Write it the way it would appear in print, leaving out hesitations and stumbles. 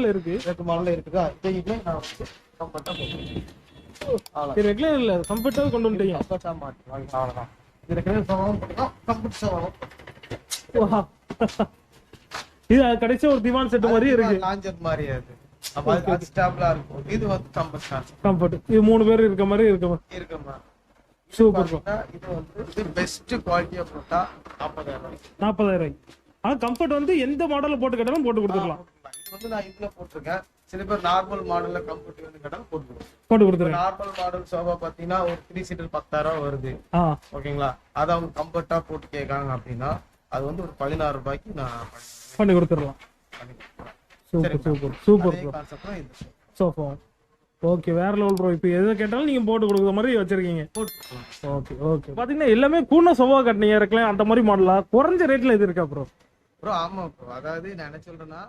Model இருக்கு. 2 model இருக்குதா? இதையுமே நான் வந்து கம்ஃபர்ட்டா போட்டுருக்கேன். ரெகுலர் இல்ல, கம்ஃபர்ட்டா கொண்டு வந்துட்டீங்க. கம்ஃபர்ட்டா மாட்டுவாங்க, அவ்வளவுதான். இது ரெகுலர் சோபாவும் போட்டுக்கலாம், கம்ஃபர்ட் சோபாவும். இது கடைசியா ஒரு திவான் செட் மாதிரி இருக்கு. லாஞ்சர் மாதிரி அது. அப்ப அது ஸ்டாப்லா இருக்கும். இது வந்து கம்ஃபர்ட். இது 3 பேர் இருக்க மாதிரி இருக்குமா? சூப்பர். இது வந்து இது பெஸ்ட் குவாலிட்டியா போட்டா 40,000. 40,000. ஆனா கம்ஃபர்ட் வந்து எந்த மாடல்ல போட்டு கேட்டாலும் போட்டு கொடுத்துடலாம். இது வந்து நான் இதுல போட்டிருக்கேன். சில பேர் நார்மல் மாடல்ல கம்ஃபர்ட் வந்து கேட்டாலும் போட்டு கொடுத்துறேன். நார்மல் மாடல் சோஃபா பாத்தீங்கன்னா ஒரு 3 சீட்டர் 10,000 வருது. ஓகேங்களா? அத அவங்க கம்ஃபர்ட்டா போட்டு கேட்காங்க அப்படின்னா அது வந்து ஒரு 16 ரூபாய்க்கு நான் பண்ணி கொடுத்துடலாம். Super sofa. ஓகே, வேற லெவல் ப்ரோ. இப்போ எதை கேட்டாலும் நீங்க போட்டு கொடுக்குற மாதிரி வச்சிருக்கீங்க. ஓகே. பாத்தீங்கன்னா எல்லாமே கூன சோஃபா கட்டினீங்க இருக்கலாம், அந்த மாதிரி மாடலா குறைஞ்ச ரேட்ல இது இருக்கா ப்ரோ? ஆமா ப்ரோ. அதாவது நான் என்ன சொல்றேன்னா,